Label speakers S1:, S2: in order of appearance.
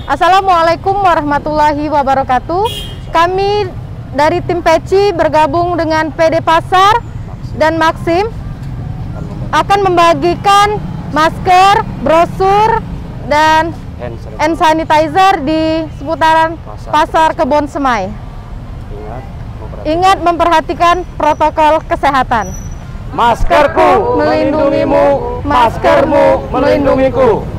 S1: Assalamualaikum warahmatullahi wabarakatuh. Kami dari tim Peci bergabung dengan PD Pasar dan Maxim akan membagikan masker, brosur, dan hand sanitizer di seputaran Pasar Kebon Semai. Ingat memperhatikan protokol kesehatan.
S2: Maskerku melindungimu, maskermu melindungiku.